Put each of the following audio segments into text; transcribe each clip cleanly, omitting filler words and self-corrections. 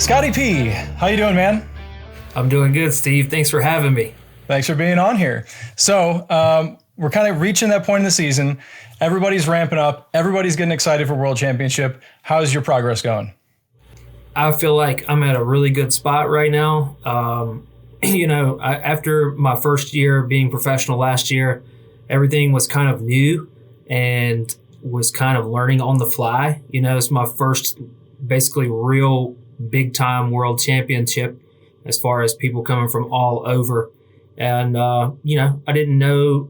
Scottie P, how you doing, man? I'm doing good, Steve. Thanks for having me. Thanks for being on here. So we're kind of reaching that point in the season. Everybody's ramping up. Everybody's getting excited for World Championship. How's your progress going? I feel like I'm at a really good spot right now. After my first year being professional last year, everything was kind of new and was kind of learning on the fly. It's my first basically real big time world championship as far as people coming from all over. And, I didn't know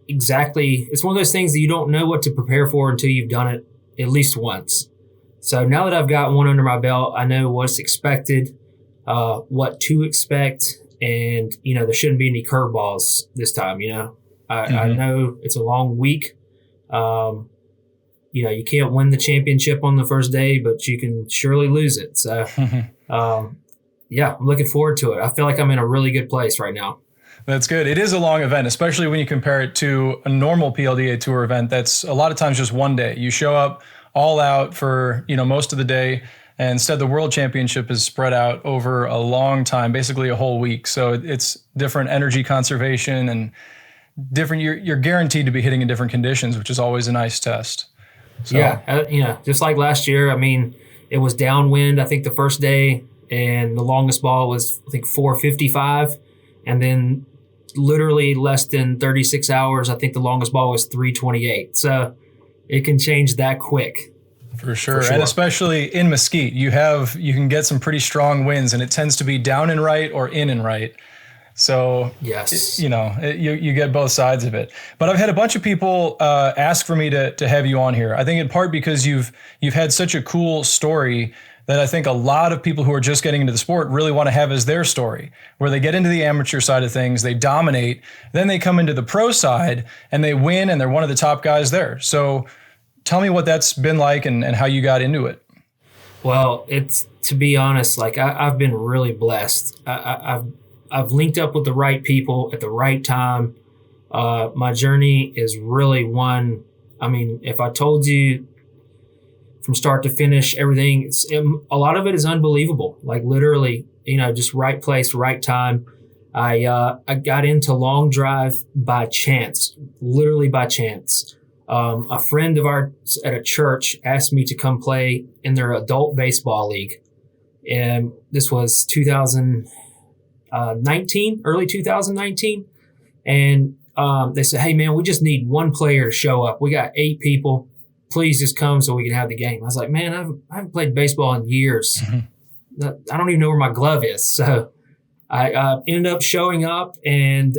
exactly. It's one of those things that you don't know what to prepare for until you've done it at least once. So now that I've got one under my belt, I know what's expected, what to expect, and, there shouldn't be any curveballs this time, I know it's a long week. You can't win the championship on the first day, but you can surely lose it. So, I'm looking forward to it. I feel like I'm in a really good place right now. That's good. It is a long event, especially when you compare it to a normal PLDA Tour event that's a lot of times just one day. You show up all out for, most of the day, and instead the World Championship is spread out over a long time, basically a whole week. So it's different energy conservation and different. You're guaranteed to be hitting in different conditions, which is always a nice test. So. Yeah, just like last year. I mean, it was downwind, I think, the first day, and the longest ball was, I think, 455. And then literally less than 36 hours, I think the longest ball was 328. So it can change that quick. For sure. And especially in Mesquite, you can get some pretty strong winds, and it tends to be down and right or in and right. So, yes, you get both sides of it. But I've had a bunch of people ask for me to have you on here. I think in part because you've had such a cool story that I think a lot of people who are just getting into the sport really want to have as their story, where they get into the amateur side of things, they dominate, then they come into the pro side and they win and they're one of the top guys there. So tell me what that's been like and how you got into it. Well, to be honest, like I've been really blessed. I've linked up with the right people at the right time. My journey is really one. I mean, if I told you from start to finish, everything, a lot of it is unbelievable. Like literally, just right place, right time. I got into long drive by chance, literally by chance. A friend of ours at a church asked me to come play in their adult baseball league. And this was 2019, early 2019. And they said, "Hey, man, we just need one player to show up. We got 8 people. Please just come so we can have the game." I was like, "Man, I haven't played baseball in years. I don't even know where my glove is." So I ended up showing up, and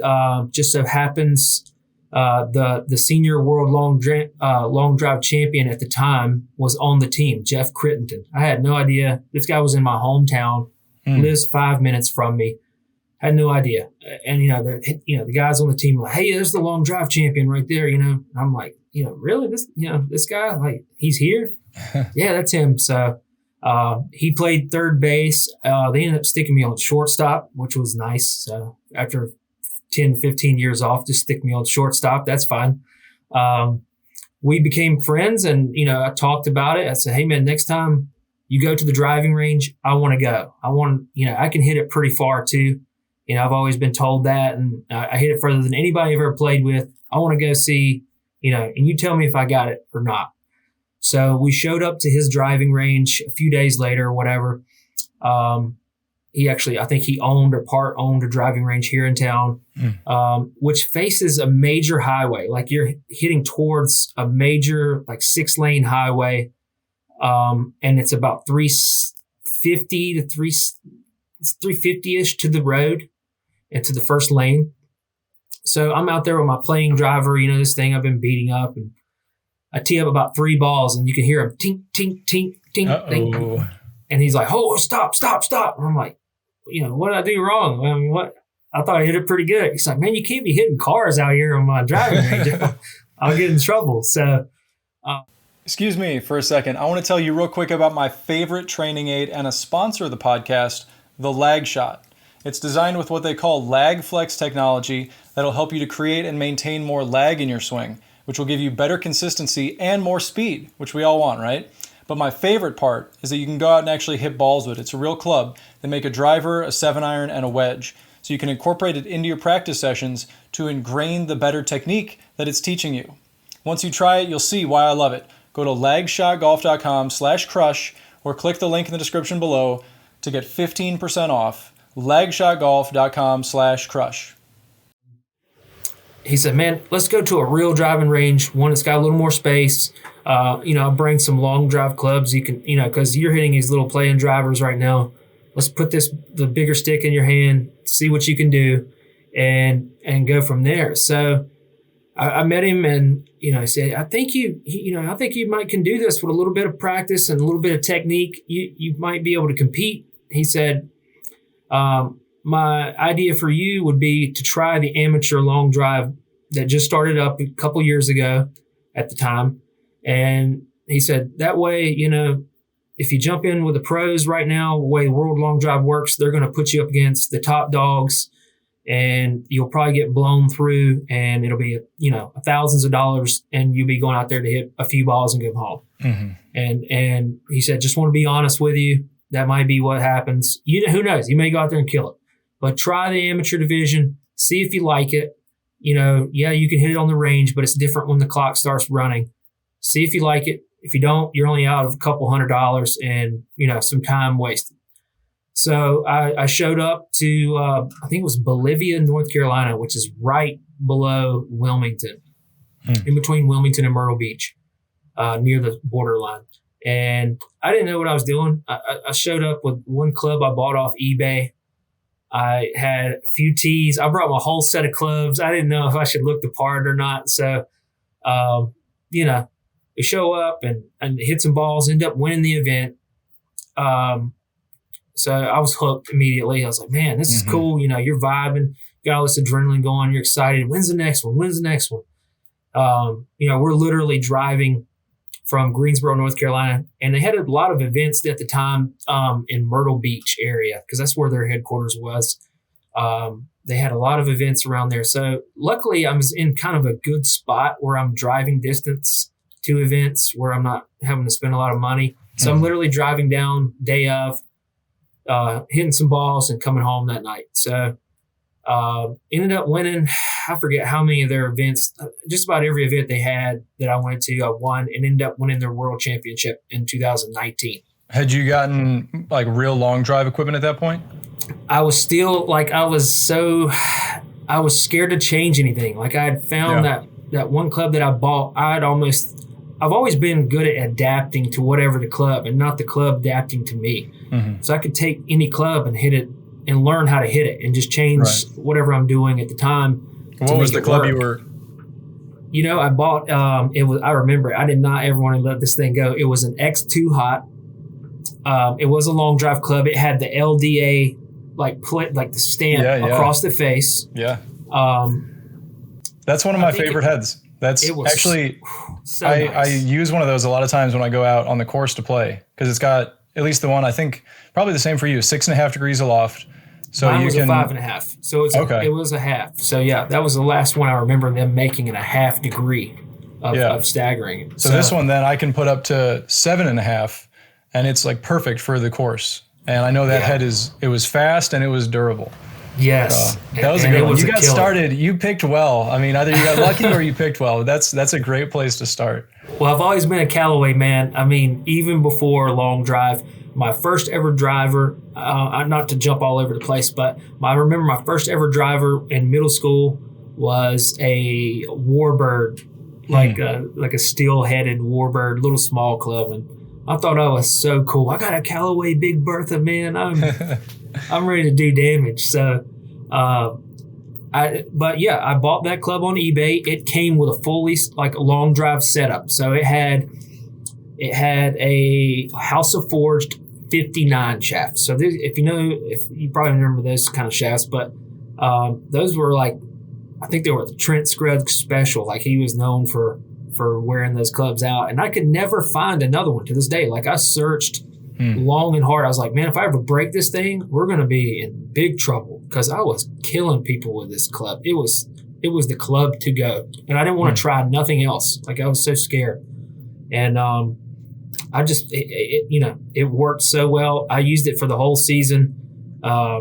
just so happens the senior world long drive champion at the time was on the team, Jeff Crittenden. I had no idea. This guy was in my hometown, lives 5 minutes from me. Had no idea. And, the guys on the team were like, "Hey, there's the long drive champion right there," And I'm like, really? This guy, like, he's here? Yeah, that's him. So he played third base. They ended up sticking me on shortstop, which was nice. So after 10, 15 years off, just stick me on shortstop. That's fine. We became friends, and, I talked about it. I said, "Hey, man, next time you go to the driving range, I want to go. I can hit it pretty far too. I've always been told that, and I hit it further than anybody I've ever played with. I want to go see, and you tell me if I got it or not." So we showed up to his driving range a few days later or whatever. I think he owned or part owned a driving range here in town, which faces a major highway. Like you're hitting towards a major, like 6-lane highway. And it's about 350-ish to the road and to the first lane. So I'm out there with my playing driver, this thing I've been beating up, and I tee up about 3 balls, and you can hear him tink, tink, tink, tink, tink. And he's like, "Oh, stop, stop, stop." And I'm like, "What did I do wrong? I mean, what? I thought I hit it pretty good." He's like, "Man, you can't be hitting cars out here on my driving range. I'll get in trouble." So, excuse me for a second. I want to tell you real quick about my favorite training aid and a sponsor of the podcast, the Lag Shot. It's designed with what they call lag flex technology that'll help you to create and maintain more lag in your swing, which will give you better consistency and more speed, which we all want, right? But my favorite part is that you can go out and actually hit balls with it. It's a real club. They make a driver, a 7-iron, and a wedge. So you can incorporate it into your practice sessions to ingrain the better technique that it's teaching you. Once you try it, you'll see why I love it. Go to lagshotgolf.com/crush or click the link in the description below to get 15% off. lagshotgolf.com/crush. He said, man, let's go to a real driving range, one that's got a little more space. I'll bring some long drive clubs. You can, because you're hitting these little play-in drivers right now. Let's put the bigger stick in your hand, see what you can do, and go from there. So I met him, and he said, I think you might can do this with a little bit of practice and a little bit of technique. You might be able to compete. He said, my idea for you would be to try the amateur long drive that just started up a couple years ago at the time. And he said, that way, if you jump in with the pros right now, the way the World Long Drive works, they're going to put you up against the top dogs, and you'll probably get blown through, and it'll be, thousands of dollars, and you'll be going out there to hit a few balls and go home. Mm-hmm. And he said, just want to be honest with you. That might be what happens. Who knows? You may go out there and kill it. But try the amateur division, see if you like it. You can hit it on the range, but it's different when the clock starts running. See if you like it. If you don't, you're only out of a couple $100 and, some time wasted. So I showed up to, I think it was Bolivia, North Carolina, which is right below Wilmington, in between Wilmington and Myrtle Beach, near the borderline. And I didn't know what I was doing. I showed up with one club I bought off eBay. I had a few tees. I brought my whole set of clubs. I didn't know if I should look the part or not. So, we show up and hit some balls, end up winning the event. So I was hooked immediately. I was like, man, this is cool. You're vibing, got all this adrenaline going. You're excited. When's the next one? We're literally driving from Greensboro, North Carolina, and they had a lot of events at the time in Myrtle Beach area, because that's where their headquarters was. They had a lot of events around there. So luckily I was in kind of a good spot where I'm driving distance to events where I'm not having to spend a lot of money. So I'm literally driving down day of, hitting some balls and coming home that night. So ended up winning, I forget how many of their events, just about every event they had that I went to, I won, and ended up winning their world championship in 2019. Had you gotten like real long drive equipment at that point? I was still I was scared to change anything. Like I had found that one club that I bought, I've always been good at adapting to whatever the club, and not the club adapting to me. Mm-hmm. So I could take any club and hit it and learn how to hit it and just change whatever I'm doing at the time. What was the club you were? I bought, I remember, I did not ever want to let this thing go. It was an X2 Hot. It was a long drive club. It had the LDA, the stamp across the face. Yeah. That's one of my favorite heads. That's actually, so nice. I use one of those a lot of times when I go out on the course to play, because it's got, at least the one, I think probably the same for you, 6.5 degrees aloft. So mine was a 5.5. So it was a half. So yeah, that was the last one I remember them making in a half degree of staggering. So this one then I can put up to 7.5, and it's like perfect for the course. And I know that head it was fast and it was durable. Yes. That was a good one. You got started, you picked well. I mean, either you got lucky or you picked well. That's a great place to start. Well, I've always been a Callaway man. I mean, even before long drive, my first ever driver, not to jump all over the place, but I remember my first ever driver in middle school was a Warbird, like a steel-headed Warbird, little small club. And I thought I was so cool. I got a Callaway Big Bertha, man. I'm ready to do damage. So, I bought that club on eBay. It came with a fully a long drive setup. So it had a House of Forged 59 shaft. So if you probably remember those kind of shafts, but those were I think they were the Trent Scruggs special. Like he was known for wearing those clubs out, and I could never find another one to this day. Like I searched long and hard. I was like, man, if I ever break this thing, we're going to be in big trouble, because I was killing people with this club. It was the club to go, and I didn't want to try nothing else. Like I was so scared. And it worked so well. I used it for the whole season. I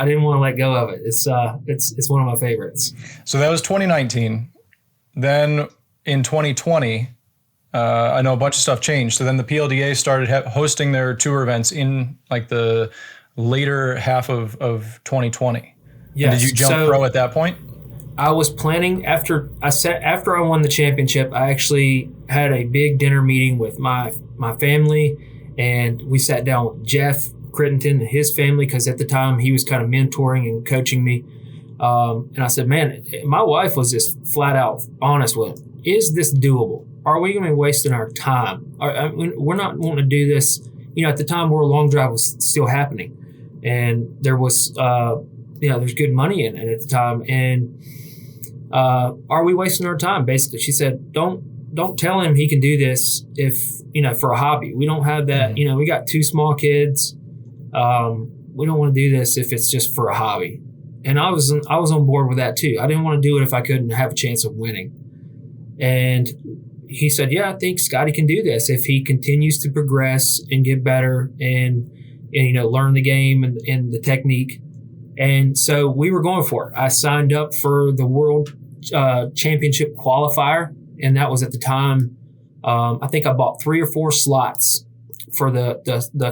didn't want to let go of it. It's one of my favorites. So that was 2019. Then in 2020, I know a bunch of stuff changed. So then the PLDA started hosting their tour events in like the later half of 2020. Yes. And did you jump pro at that point? I was planning after I won the championship. I actually had a big dinner meeting with my family, and we sat down with Jeff Crittenden and his family, because at the time he was kind of mentoring and coaching me. And I said, man, my wife was just flat out honest with him. Is this doable? Are we going to be wasting our time? We're not wanting to do this. At the time, World Long Drive was still happening, and there was, there's good money in it at the time. And are we wasting our time? Basically, she said, don't tell him he can do this if for a hobby. We don't have that. Mm-hmm. We got 2 small kids. We don't want to do this if it's just for a hobby. And I was on board with that too. I didn't want to do it if I couldn't have a chance of winning. And he said, yeah, I think Scottie can do this if he continues to progress and get better and learn the game and the technique. And so we were going for it. I signed up for the World Championship qualifier, and that was at the time. I think I bought 3 or 4 slots for the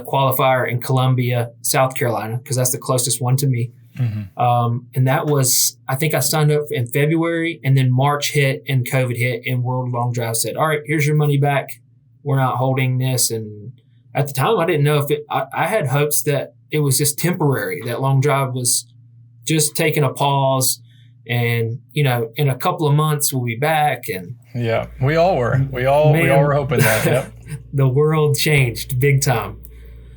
qualifier in Columbia, South Carolina, because that's the closest one to me. Mm-hmm. And that was, I think I signed up in February, and then March hit and COVID hit, and World Long Drive said, all right, here's your money back. We're not holding this. And at the time, I didn't know if I had hopes that it was just temporary, that Long Drive was just taking a pause, and, in a couple of months we'll be back. And yeah, we all were. We all were hoping that. Yep. The world changed big time.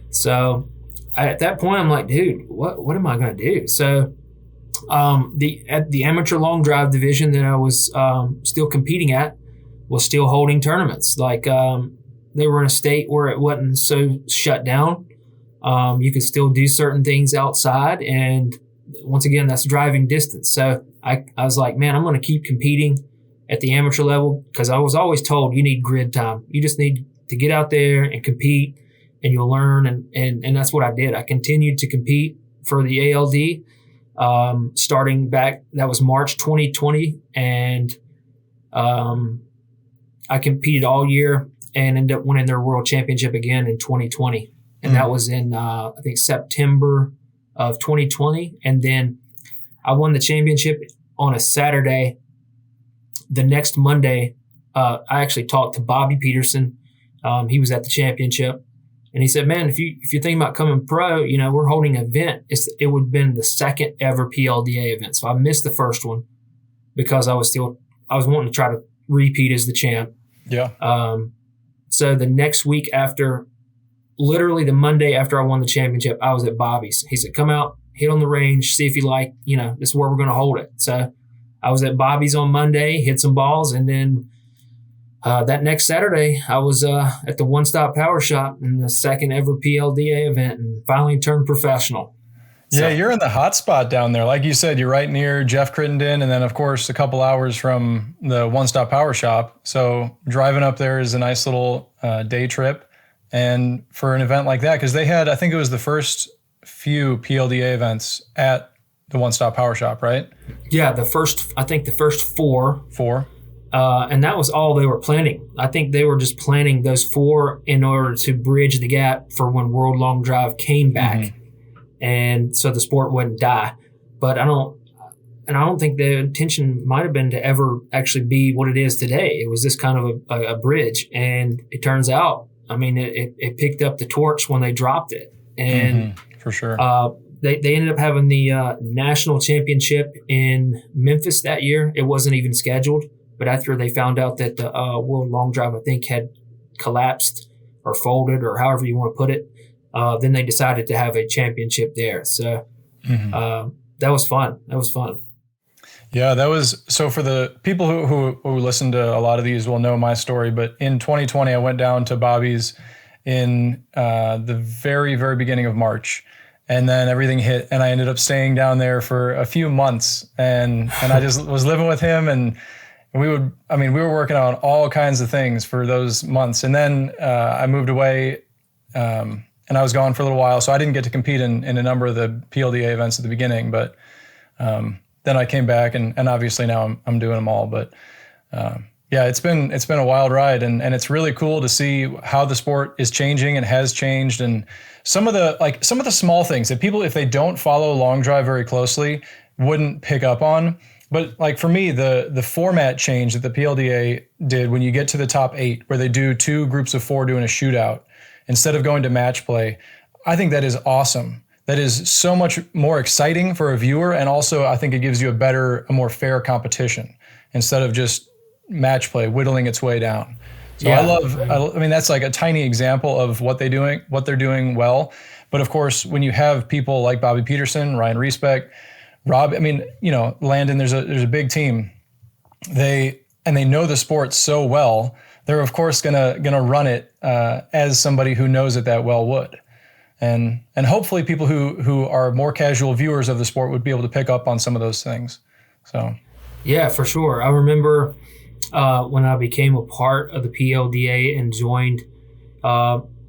So at that point, I'm like, dude, what am I going to do? So at the amateur long drive division that I was still competing at was still holding tournaments. Like they were in a state where it wasn't so shut down. You could still do certain things outside. And once again, that's driving distance. So I was like, man, I'm going to keep competing at the amateur level, because I was always told you need grid time. You just need to get out there and compete, and you'll learn. And that's what I did. I continued to compete for the ALD, starting back, that was March 2020. And I competed all year and ended up winning their world championship again in 2020. And that was in, I think, September of 2020. And then I won the championship on a Saturday. The next Monday, I actually talked to Bobby Peterson. He was at the championship. And he said, man, if you're thinking about coming pro, we're holding an event. It would have been the second ever PLDA event. So I missed the first one because I was wanting to try to repeat as the champ. Yeah. So the next week after, literally the Monday after I won the championship, I was at Bobby's. He said, come out, hit on the range, see if you like, this is where we're going to hold it. So I was at Bobby's on Monday, hit some balls, and then that next Saturday, I was at the One Stop Power Shop in the second ever PLDA event, and finally turned professional. Yeah, you're in the hot spot down there. Like you said, you're right near Jeff Crittenden, and then, of course, a couple hours from the One Stop Power Shop. So driving up there is a nice little day trip. And for an event like that, because they had, I think it was the first few PLDA events at the One Stop Power Shop, right? Yeah, the first 4. 4. And that was all they were planning. I think they were just planning those 4 in order to bridge the gap for when World Long Drive came back. Mm-hmm. And so the sport wouldn't die. But I don't think the intention might have been to ever actually be what it is today. It was just kind of a bridge. And it turns out, it picked up the torch when they dropped it. And for sure. They ended up having the national championship in Memphis that year. It wasn't even scheduled. But after they found out that the World Long Drive, I think, had collapsed or folded, or however you want to put it, then they decided to have a championship there. So that was fun. Yeah, that was, so for the people who listen to a lot of these will know my story, but in 2020, I went down to Bobby's in the very, very beginning of March, and then everything hit, and I ended up staying down there for a few months, and I just was living with him, and we were working on all kinds of things for those months. And then I moved away and I was gone for a little while. So I didn't get to compete in a number of the PLDA events at the beginning, but then I came back and obviously now I'm doing them all. But yeah, it's been a wild ride, and it's really cool to see how the sport is changing and has changed, and some of the small things that people, if they don't follow long drive very closely, wouldn't pick up on. But like for me, the format change that the PLDA did when you get to the top 8, where they do 2 groups of 4 doing a shootout instead of going to match play, I think that is awesome. That is so much more exciting for a viewer, and also I think it gives you a more fair competition instead of just match play whittling its way down. So yeah, I mean, that's like a tiny example of what they're doing well. But of course, when you have people like Bobby Peterson, Ryan Riesbeck, Rob, I mean, Landon, there's a big team. They know the sport so well. They're of course gonna run it as somebody who knows it that well would. And hopefully people who are more casual viewers of the sport would be able to pick up on some of those things. So yeah, for sure. I remember when I became a part of the PLDA and joined,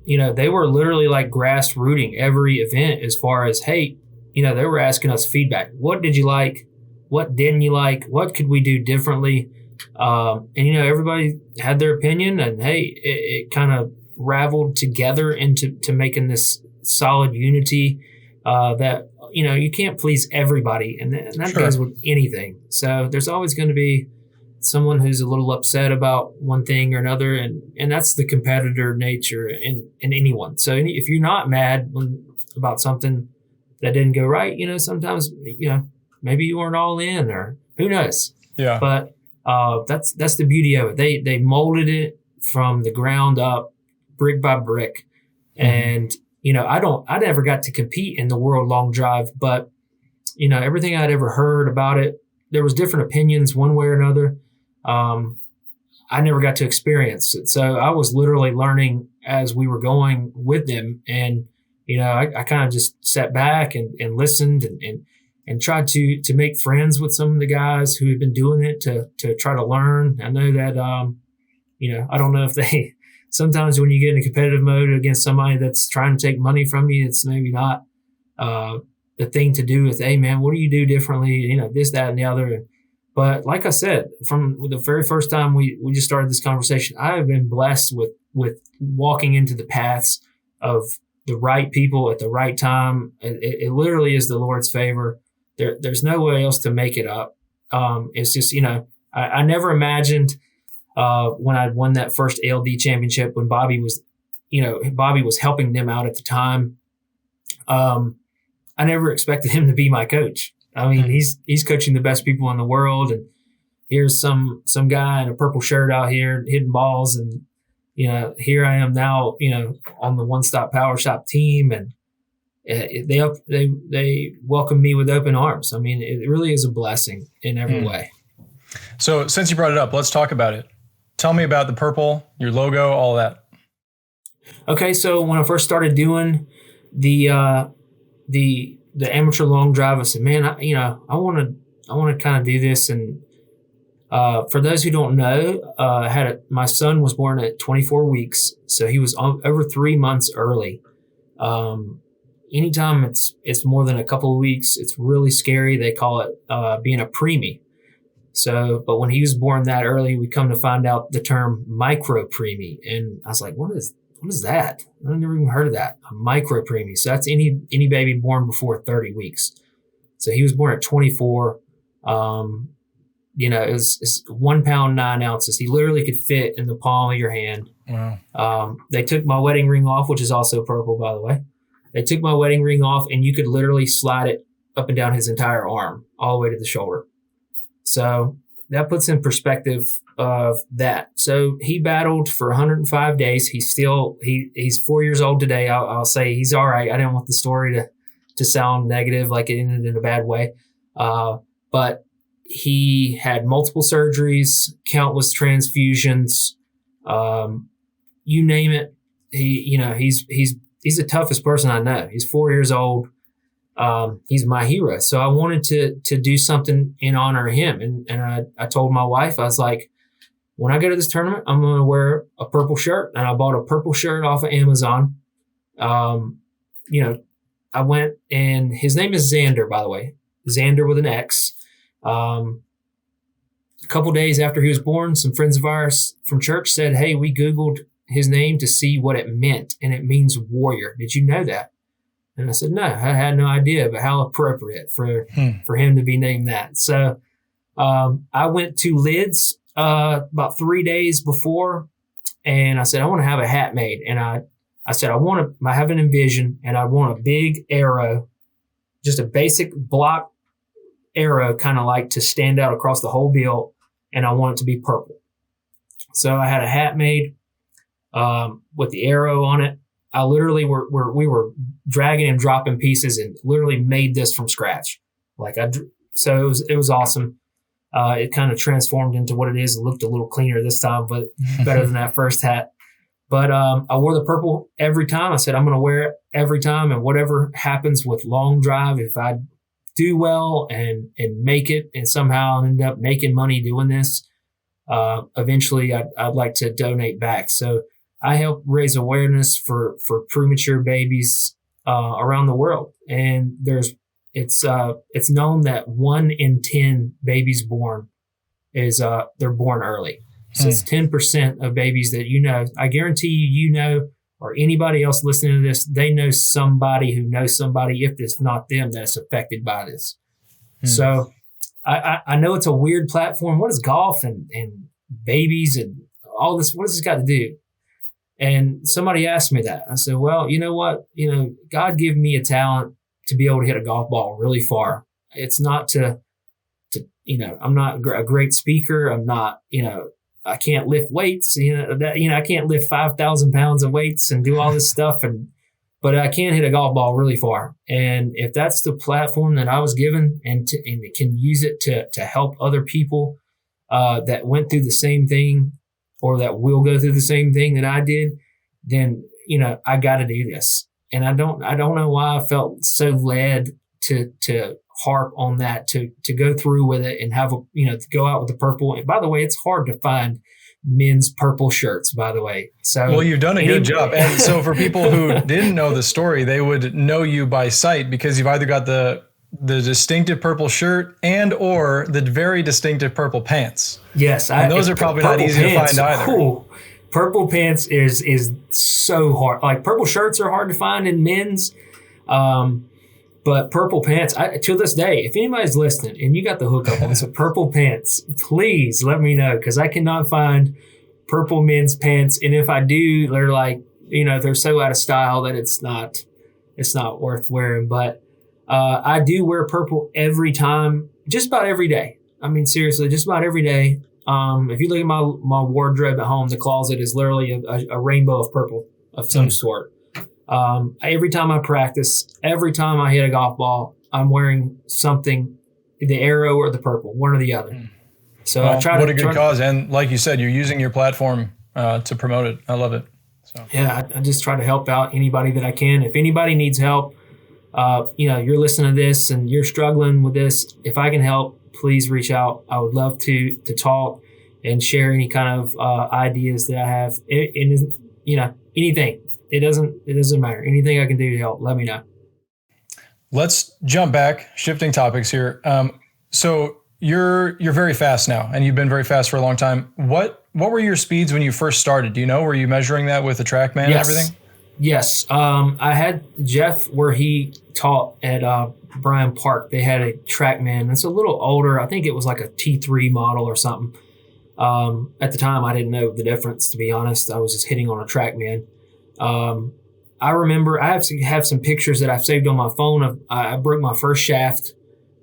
they were literally like grassrooting every event as far as, hey, they were asking us feedback. What did you like? What didn't you like? What could we do differently? And everybody had their opinion, and hey, it kind of raveled together into making this solid unity that, you can't please everybody, and that Sure. goes with anything. So there's always going to be someone who's a little upset about one thing or another, and that's the competitor nature in anyone. So if you're not mad about something that didn't go right, sometimes, maybe you weren't all in, or who knows. Yeah. But that's the beauty of it. They molded it from the ground up, brick by brick. Mm-hmm. And, I never got to compete in the World Long Drive, but, everything I'd ever heard about it, there was different opinions one way or another. I never got to experience it. So I was literally learning as we were going with them. And, I kind of just sat back and listened and tried to make friends with some of the guys who had been doing it to try to learn. I know that, I don't know if sometimes when you get in a competitive mode against somebody that's trying to take money from you, it's maybe not the thing to do with, hey, man, what do you do differently? This, that, and the other. But like I said, from the very first time we just started this conversation, I have been blessed with walking into the paths of the right people at the right time. It literally is the Lord's favor. There's no way else to make it up. It's just, I never imagined when I won that first ALD championship, when Bobby was helping them out at the time. I never expected him to be my coach. I mean, he's coaching the best people in the world, and here's some guy in a purple shirt out here hitting balls, and here I am now, on the One Stop Power Shop team, and they welcome me with open arms. I mean, it really is a blessing in every way. So since you brought it up, let's talk about it. Tell me about the purple, your logo, all that. Okay, so when I first started doing the amateur long drive, I said, man, I want to kind of do this. And for those who don't know, my son was born at 24 weeks, so he was over 3 months early. Anytime it's more than a couple of weeks, it's really scary. They call it being a preemie. So, but when he was born that early, we come to find out the term micro preemie, and I was like, what is that? I've never even heard of that. A micro preemie. So that's any baby born before 30 weeks. So he was born at 24. It's 1 pound, 9 ounces. He literally could fit in the palm of your hand. Wow. They took my wedding ring off, which is also purple, by the way. They took my wedding ring off, and you could literally slide it up and down his entire arm, all the way to the shoulder. So that puts in perspective of that. So he battled for 105 days. He's 4 years old today. I'll say he's all right. I didn't want the story to sound negative, like it ended in a bad way. But he had multiple surgeries, countless transfusions, you name it. He's the toughest person I know. He's 4 years old. He's my hero. So I wanted to do something in honor of him. And I told my wife, I was like, when I go to this tournament, I'm going to wear a purple shirt. And I bought a purple shirt off of Amazon. I went, and his name is Xander, by the way, Xander with an X. A couple days after he was born, some friends of ours from church said, hey, we Googled his name to see what it meant. And it means warrior. Did you know that? And I said, no, I had no idea, but how appropriate for him to be named that. So I went to Lids about 3 days before, and I said, I want to have a hat made. And I said, I have an envision, and I want a big arrow, just a basic block arrow, kind of like to stand out across the whole bill, and I want it to be purple. So I had a hat made with the arrow on it. I literally we were dragging and dropping pieces and literally made this from scratch. So it was awesome. It kind of transformed into what it is. It looked a little cleaner this time, but better than that first hat. But I wore the purple every time. I said, I'm going to wear it every time. And whatever happens with long drive, if I do well and make it and somehow end up making money doing this, eventually I'd like to donate back. So I help raise awareness for premature babies around the world. And it's known that 1 in 10 babies born they're born early. So it's 10% of babies that I guarantee you, or anybody else listening to this, they know somebody who knows somebody, if it's not them, that's affected by this. So I know it's a weird platform. What is golf and babies and all this? What does this got to do? And somebody asked me that. I said, well, you know what? God gave me a talent to be able to hit a golf ball really far. It's not to I'm not a great speaker. I'm not, I can't lift weights, I can't lift 5,000 pounds of weights and do all this stuff. But I can hit a golf ball really far. And if that's the platform that I was given and can use it to help other people that went through the same thing or that will go through the same thing that I did, then, I got to do this. And I don't know why I felt so led to harp on that, to go through with it and have to go out with the purple. And by the way, it's hard to find men's purple shirts, by the way. So well, you've done a good job. And so for people who didn't know the story, they would know you by sight because you've either got the distinctive purple shirt and or the very distinctive purple pants. Yes. And those are probably not easy to find either. Cool. Purple pants is so hard. Like purple shirts are hard to find in men's. But purple pants, to this day, if anybody's listening and you got the hookup on some purple pants, please let me know because I cannot find purple men's pants. And if I do, they're like, they're so out of style that it's not worth wearing. But I do wear purple every time, just about every day. I mean, seriously, just about every day. If you look at my wardrobe at home, the closet is literally a rainbow of purple of some sort. Every time I practice, every time I hit a golf ball, I'm wearing something, the arrow or the purple, one or the other. So I try to. What a good cause. And like you said, you're using your platform to promote it. I love it. So yeah, I just try to help out anybody that I can. If anybody needs help, you're listening to this and you're struggling with this, if I can help, please reach out. I would love to talk and share any kind of ideas that I have. Anything. It doesn't matter. Anything I can do to help, let me know. Let's jump back, shifting topics here. So you're very fast now, and you've been very fast for a long time. What were your speeds when you first started? Do you know? Were you measuring that with a TrackMan and everything? Yes. I had Jeff where he taught at Bryan Park. They had a TrackMan. It's a little older. I think it was like a T3 model or something. At the time, I didn't know the difference, to be honest. I was just hitting on a TrackMan. I remember I have some pictures that I've saved on my phone. I broke my first shaft,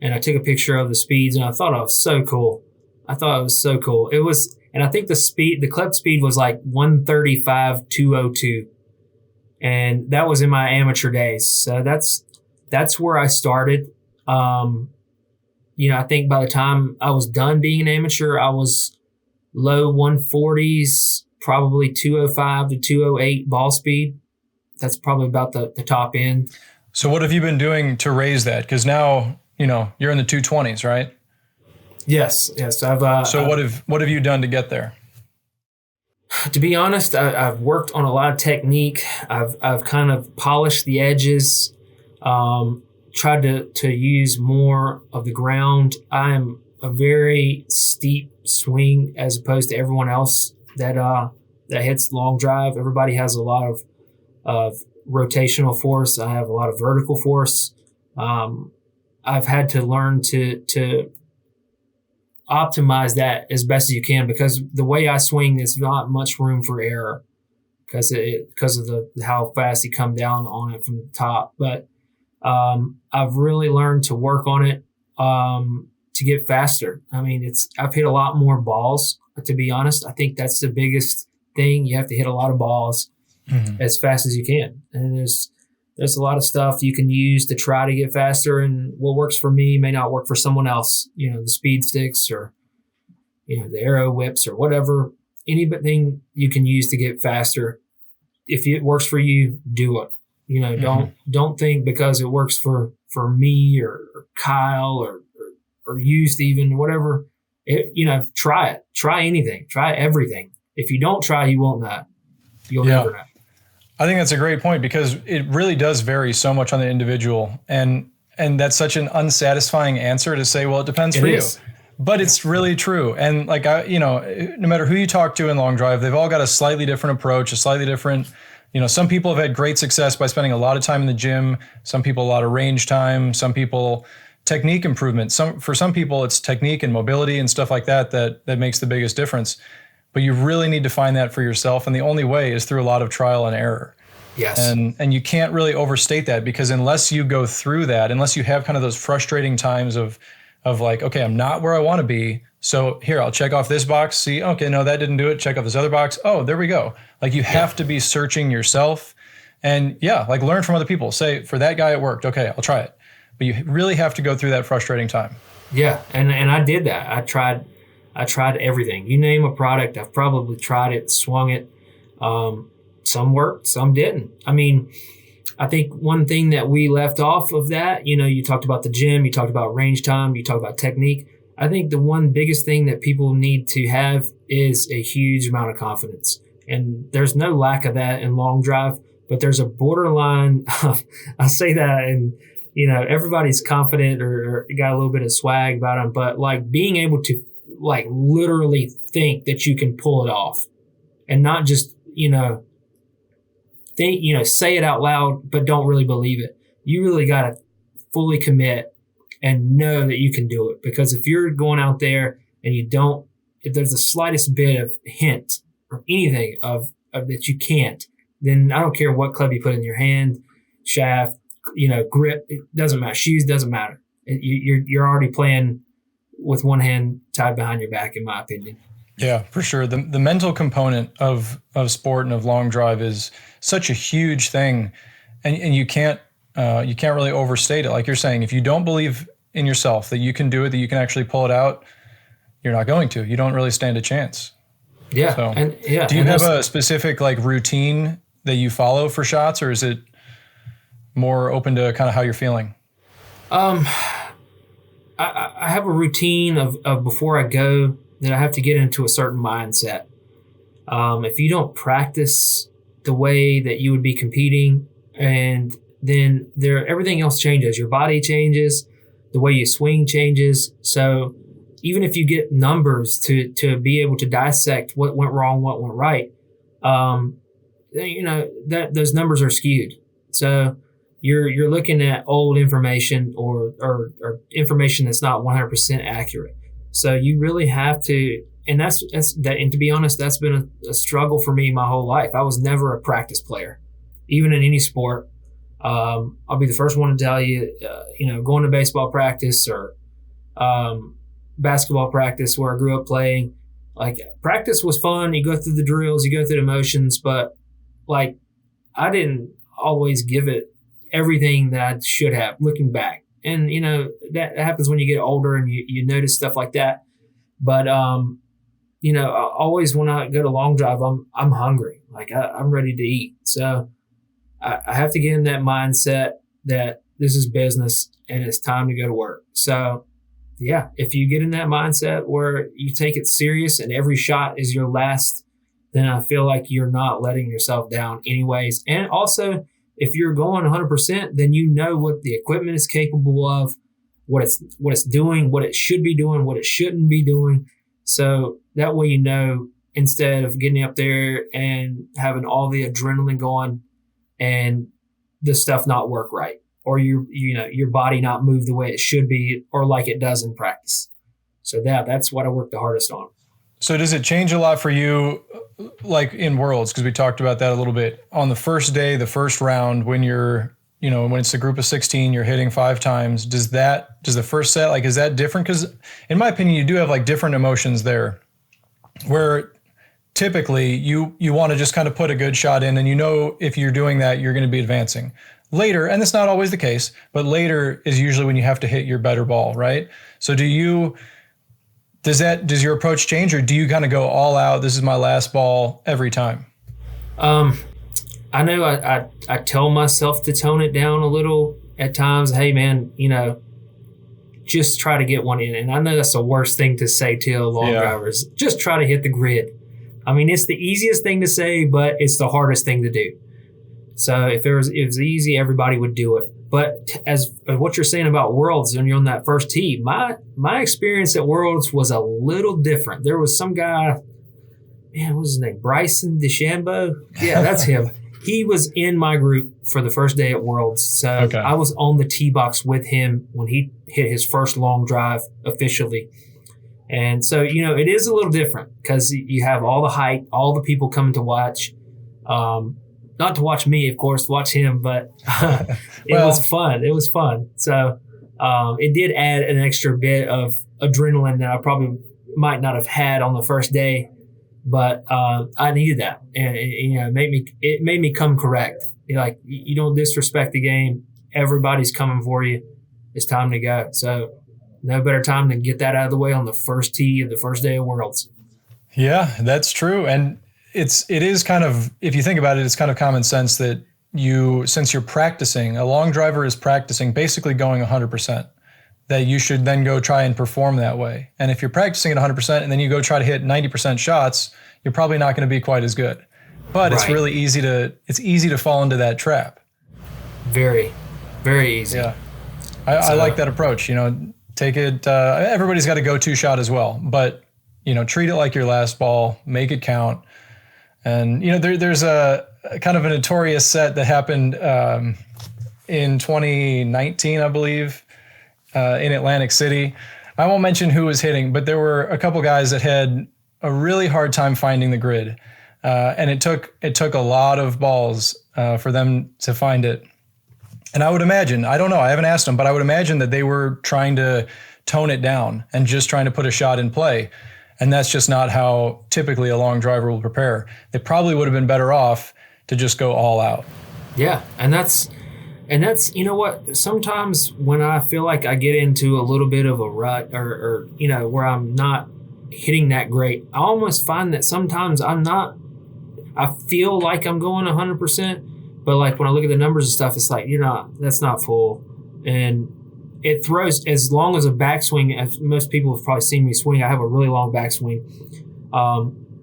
and I took a picture of the speeds, and I thought it was so cool. It was, and I think the club speed was like 135.202, and that was in my amateur days. So that's where I started. I think by the time I was done being an amateur, I was low 140s, probably 205 to 208 ball speed. That's probably about the top end. So what have you been doing to raise that? Because now, you're in the 220s, right? Yes. So what have you done to get there? To be honest, I've worked on a lot of technique. I've kind of polished the edges, tried to use more of the ground. I am a very steep swing as opposed to everyone else that hits long drive. Everybody has a lot of rotational force. I have a lot of vertical force. I've had to learn to optimize that as best as you can, because the way I swing, there's not much room for error because of how fast you come down on it from the top. But I've really learned to work on it to get faster. I mean, I've hit a lot more balls, to be honest. I think that's the biggest thing. You have to hit a lot of balls as fast as you can. And there's a lot of stuff you can use to try to get faster, and what works for me may not work for someone else. The speed sticks or the arrow whips or whatever. Anything you can use to get faster. If it works for you, do it. Don't think because it works for me or Kyle or you, Steven, whatever. Try it. Try anything. Try everything. If you don't try, you won't know. You'll never know. I think that's a great point, because it really does vary so much on the individual, and that's such an unsatisfying answer to say, well, it depends for you. But it's really true. And no matter who you talk to in long drive, they've all got a slightly different approach, a slightly different, some people have had great success by spending a lot of time in the gym. Some people, a lot of range time. Some people, technique improvement. For some people, it's technique and mobility and stuff like that makes the biggest difference. But you really need to find that for yourself. And the only way is through a lot of trial and error. Yes. And you can't really overstate that, because unless you go through that, unless you have kind of those frustrating times of like, okay, I'm not where I want to be. So here, I'll check off this box. See, okay, no, that didn't do it. Check off this other box. Oh, there we go. Like, you have to be searching yourself, and learn from other people. Say, for that guy, it worked. Okay, I'll try it. But you really have to go through that frustrating time. Yeah. And I did that. I tried everything. You name a product, I've probably tried it, swung it. Some worked, some didn't. I mean, I think one thing that we left off of that, you talked about the gym, you talked about range time, you talked about technique. I think the one biggest thing that people need to have is a huge amount of confidence. And there's no lack of that in long drive, but there's a borderline. I say that, and everybody's confident or got a little bit of swag about them, but like being able to literally think that you can pull it off, and not just think say it out loud but don't really believe it. You really got to fully commit and know that you can do it, because if you're going out there and if there's the slightest bit of hint or anything of that you can't, then I don't care what club you put in your hand, shaft, grip, it doesn't matter, shoes, doesn't matter. You're already playing with one hand tied behind your back, in my opinion. Yeah, for sure. The mental component of sport and of long drive is such a huge thing, and you can't really overstate it. Like you're saying, if you don't believe in yourself that you can do it, that you can actually pull it out, you're not going to. You don't really stand a chance. Yeah. So, do you have a specific routine that you follow for shots, or is it more open to kind of how you're feeling? I have a routine of before I go that I have to get into a certain mindset. If you don't practice the way that you would be competing, and then everything else changes. Your body changes, the way you swing changes. So even if you get numbers to be able to dissect what went wrong, what went right, that those numbers are skewed. So you're looking at old information or information that's not 100% accurate. So you really have to, and that's that. And to be honest, that's been a struggle for me my whole life. I was never a practice player, even in any sport. I'll be the first one to tell you, going to baseball practice or basketball practice where I grew up playing, practice was fun. You go through the drills, you go through the motions, but I didn't always give it everything that I should have looking back. And, that happens when you get older and you notice stuff like that. But, always when I go to long drive, I'm hungry. I'm ready to eat. So I have to get in that mindset that this is business and it's time to go to work. So yeah, if you get in that mindset where you take it serious and every shot is your last, then I feel like you're not letting yourself down anyways. And also, if you're going 100%, then you know what the equipment is capable of, what it's doing, what it should be doing, what it shouldn't be doing. So that way, you know, instead of getting up there and having all the adrenaline going and the stuff not work right, or your body not move the way it should be or like it does in practice. So that's what I work the hardest on. So does it change a lot for you, like in Worlds? Because we talked about that a little bit. On the first day, the first round, when you're, when it's a group of 16, you're hitting 5 times. Does the first set, like, is that different? Because in my opinion, you do have like different emotions there, where typically you want to just kind of put a good shot in, and if you're doing that, you're going to be advancing. Later, and that's not always the case, but later is usually when you have to hit your better ball, right? So does your approach change, or do you kind of go all out, this is my last ball every time? I know I tell myself to tone it down a little at times. Hey man, just try to get one in. And I know that's the worst thing to say to long drivers. Just try to hit the grid. I mean, it's the easiest thing to say, but it's the hardest thing to do. So if it was easy, everybody would do it. But as what you're saying about Worlds, when you're on that first tee, my experience at Worlds was a little different. There was some guy, man, what was his name? Bryson DeChambeau? Yeah, that's him. He was in my group for the first day at Worlds. So okay. I was on the tee box with him when he hit his first long drive officially. And so, it is a little different because you have all the hype, all the people coming to watch. Not to watch me, of course, watch him, but it was fun. It was fun. So it did add an extra bit of adrenaline that I probably might not have had on the first day, but I needed that, and it made me come correct. Like, you don't disrespect the game. Everybody's coming for you. It's time to go. So no better time than get that out of the way on the first tee of the first day of Worlds. Yeah, that's true, and it is kind of, if you think about it, it's kind of common sense that since you're practicing, a long driver is practicing basically going 100%, that you should then go try and perform that way. And if you're practicing at 100% and then you go try to hit 90% shots, you're probably not going to be quite as good. But It's really easy to fall into that trap. Very, very easy. Yeah. I like that approach. Take it, everybody's got a go-to shot as well, but treat it like your last ball, make it count. And, there's a kind of a notorious set that happened in 2019, I believe, in Atlantic City. I won't mention who was hitting, but there were a couple guys that had a really hard time finding the grid. And it took a lot of balls for them to find it. And I would imagine, I don't know, I haven't asked them, but I would imagine that they were trying to tone it down and just trying to put a shot in play. And that's just not how typically a long driver will prepare. They probably would have been better off to just go all out. Yeah, and that's what, sometimes when I feel like I get into a little bit of a rut or where I'm not hitting that great, I almost find that sometimes I feel like I'm going 100%, but like when I look at the numbers and stuff, it's like, that's not full. And it throws, as long as a backswing, as most people have probably seen me swing, I have a really long backswing.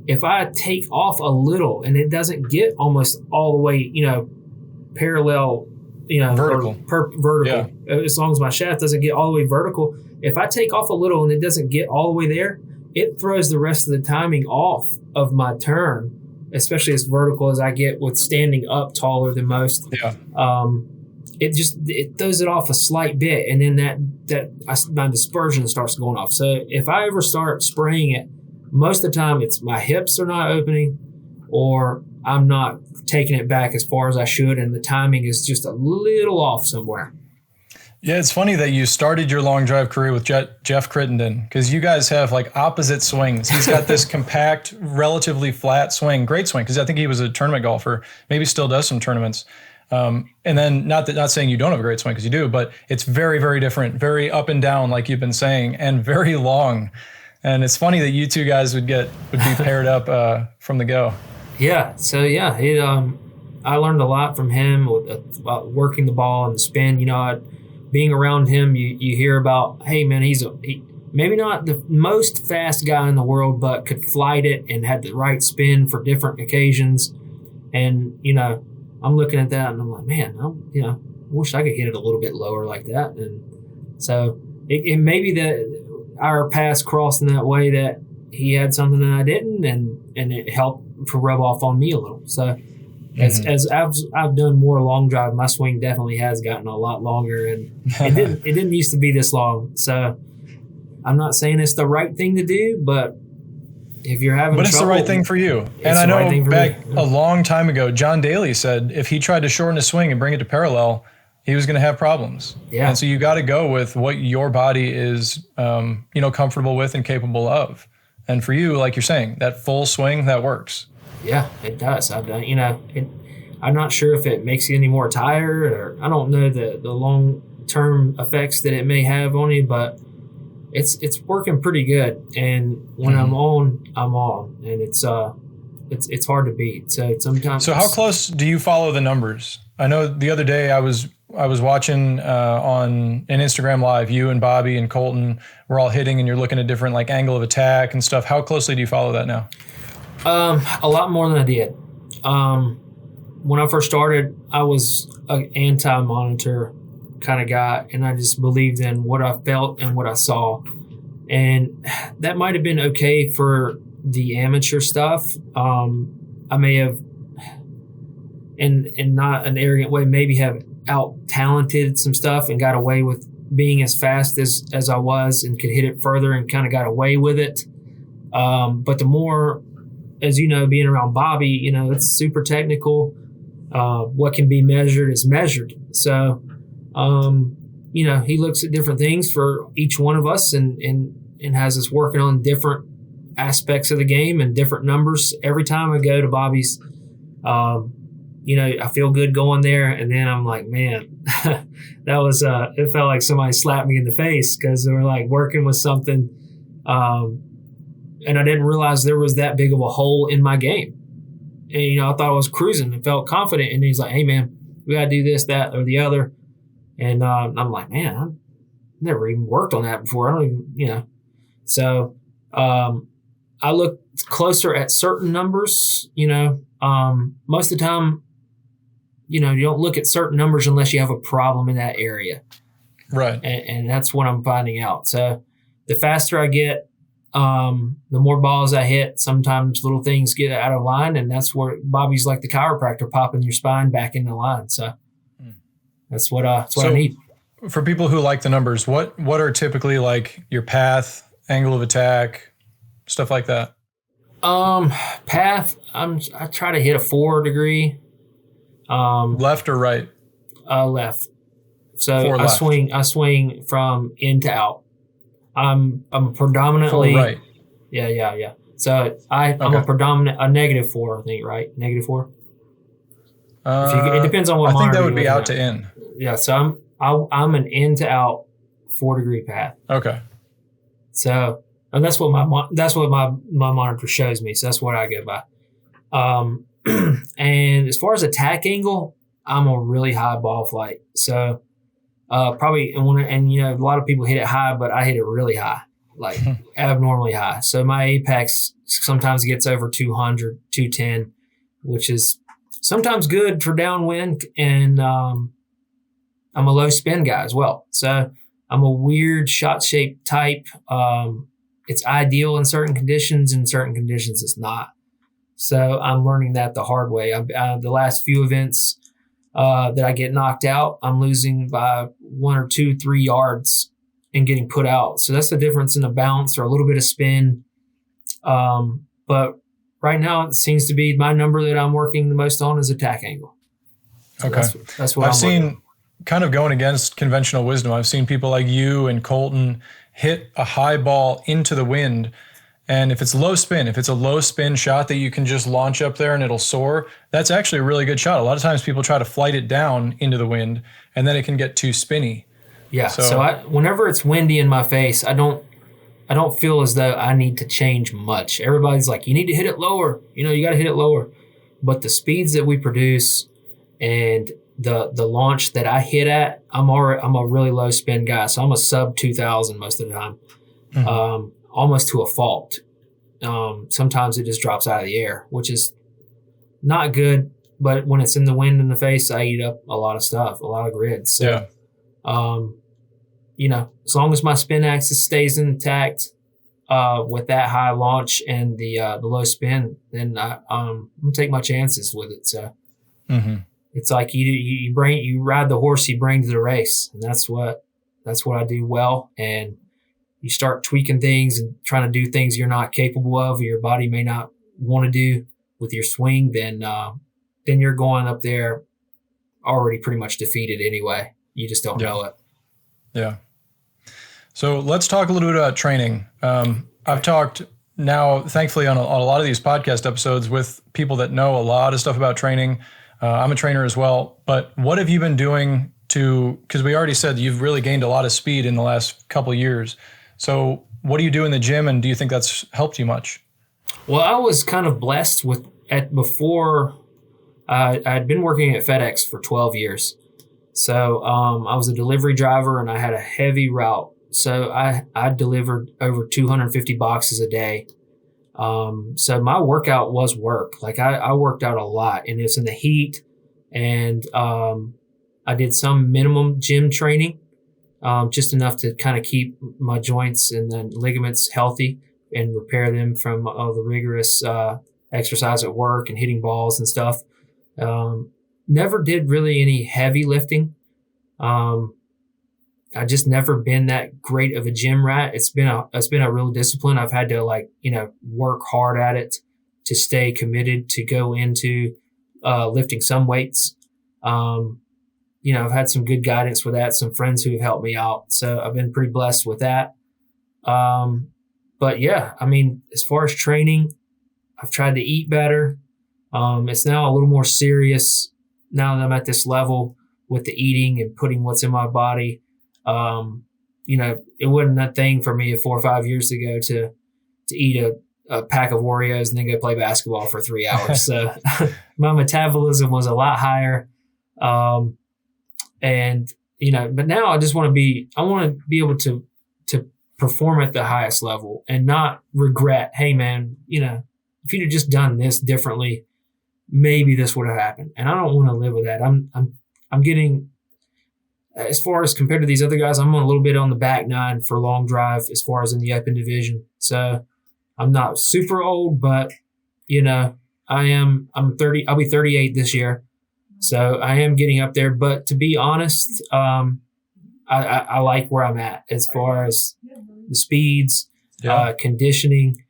If I take off a little and it doesn't get almost all the way, parallel, vertical, vertical, as long as my shaft doesn't get all the way vertical, if I take off a little and it doesn't get all the way there, it throws the rest of the timing off of my turn, especially as vertical as I get with standing up taller than most. Yeah. It throws it off a slight bit, and then my dispersion starts going off. So if I ever start spraying it, most of the time it's my hips are not opening, or I'm not taking it back as far as I should, and the timing is just a little off somewhere. Yeah, it's funny that you started your long drive career with Jeff Crittenden, because you guys have like opposite swings. He's got this compact, relatively flat swing, great swing, because I think he was a tournament golfer, maybe still does some tournaments. And then not saying you don't have a great swing, because you do, but it's very, very different, very up and down, like you've been saying, and very long. And it's funny that you two guys would be paired up from the go. Yeah. So yeah, I learned a lot from him about working the ball and the spin. Being around him, you hear about, hey man, he maybe not the most fast guy in the world, but could flight it and had the right spin for different occasions. And I'm looking at that and I'm like, man, I wish I could hit it a little bit lower like that. And so it may be that our paths crossed in that way, that he had something that I didn't, and it helped to rub off on me a little. So as I've done more long drive, my swing definitely has gotten a lot longer, and it didn't used to be this long. So I'm not saying it's the right thing to do, but if you're having trouble, it's the right thing for you. And I know back a long time ago, John Daly said if he tried to shorten his swing and bring it to parallel, he was going to have problems. Yeah. And so you got to go with what your body is, comfortable with and capable of. And for you, like you're saying, that full swing, that works. Yeah, it does. I've done, I'm not sure if it makes you any more tired, or I don't know the long-term effects that it may have on you, but it's working pretty good. And when I'm on, and it's hard to beat. So sometimes. So how close do you follow the numbers? I know the other day I was watching on an Instagram Live, you and Bobby and Colton were all hitting, and you're looking at different like angle of attack and stuff. How closely do you follow that now? A lot more than I did. When I first started, I was an anti-monitor kind of guy, and I just believed in what I felt and what I saw. And that might have been okay for the amateur stuff. I may have, in not an arrogant way, maybe have out-talented some stuff and got away with being as fast as I was and could hit it further and kind of got away with it. But the more, as you know, being around Bobby, it's super technical. What can be measured is measured. So, he looks at different things for each one of us and has us working on different aspects of the game and different numbers. Every time I go to Bobby's, I feel good going there. And then I'm like, man, that was, it felt like somebody slapped me in the face, because they were like working with something. And I didn't realize there was that big of a hole in my game. And, I thought I was cruising and felt confident. And he's like, hey, man, we got to do this, that, or the other. And I'm like, man, I've never even worked on that before. I don't even, So I look closer at certain numbers, most of the time, you don't look at certain numbers unless you have a problem in that area. Right. And that's what I'm finding out. So the faster I get, the more balls I hit, sometimes little things get out of line, and that's where Bobby's like the chiropractor, popping your spine back into line. So that's what I need. For people who like the numbers, what are typically like your path, angle of attack, stuff like that? Path, I try to hit a 4 degree. Left or right? Left. So I swing from in to out. I'm predominantly full right. Yeah. So I'm a predominant, a -4, I think, right? -4. It depends on what. I think that would be out to in. Yeah. So I'm an in to out 4 degree path. Okay. So, and that's what my monitor shows me. So that's what I go by. And as far as attack angle, I'm a really high ball flight. So probably, a lot of people hit it high, but I hit it really high, like abnormally high. So my apex sometimes gets over 200, 210, which is sometimes good for downwind. And I'm a low spin guy as well. So I'm a weird shot shape type. It's ideal in certain conditions. In certain conditions, it's not. So I'm learning that the hard way. The last few events that I get knocked out, I'm losing by 1 or 2, 3 yards and getting put out. So that's the difference in a bounce or a little bit of spin. But right now, it seems to be my number that I'm working the most on is attack angle. So okay. That's what I've seen, kind of going against conventional wisdom, I've seen people like you and Colton hit a high ball into the wind. And if it's low spin, if it's a low spin shot that you can just launch up there and it'll soar, that's actually a really good shot. A lot of times people try to flight it down into the wind, and then it can get too spinny. Yeah. So whenever it's windy in my face, I don't feel as though I need to change much. Everybody's like, you need to hit it lower. You got to hit it lower. but the speeds that we produce and the launch that I hit at, I'm a really low spin guy, so I'm a sub 2,000 most of the time, almost to a fault. Sometimes it just drops out of the air, which is not good. But when it's in the wind in the face, I eat up a lot of stuff, a lot of grids. So, as long as my spin axis stays intact with that high launch and the low spin, then I'm gonna take my chances with it. So it's like you ride the horse you bring to the race, and that's what I do well. And you start tweaking things and trying to do things you're not capable of, or your body may not want to do with your swing, then you're going up there already pretty much defeated anyway. You just don't know it. Yeah. So let's talk a little bit about training. I've talked now, thankfully, on a lot of these podcast episodes with people that know a lot of stuff about training. I'm a trainer as well. But what have you been doing because we already said you've really gained a lot of speed in the last couple of years. So what do you do in the gym, and do you think that's helped you much? Well, I was kind of blessed before I'd been working at FedEx for 12 years. So I was a delivery driver, and I had a heavy route. So I delivered over 250 boxes a day. So my workout was work. Like I worked out a lot, and it's in the heat. And I did some minimum gym training, just enough to kind of keep my joints and then ligaments healthy and repair them from all the rigorous exercise at work and hitting balls and stuff. Never did really any heavy lifting. I just never been that great of a gym rat. It's been a real discipline. I've had to work hard at it to stay committed to go into lifting some weights. I've had some good guidance with that, some friends who have helped me out. So I've been pretty blessed with that. But yeah, I mean, as far as training, I've tried to eat better. It's now a little more serious now that I'm at this level with the eating and putting what's in my body. It wasn't a thing for me 4 or 5 years ago to eat a pack of Oreos and then go play basketball for 3 hours. So my metabolism was a lot higher. But now I just want to be able to perform at the highest level and not regret, hey man, if you'd have just done this differently, maybe this would have happened. And I don't want to live with that. I'm getting, as far as compared to these other guys, I'm a little bit on the back nine for long drive as far as in the open division. So I'm not super old, but I'm 30, I'll be 38 this year. So I am getting up there, but to be honest, I like where I'm at as far as the speeds, conditioning.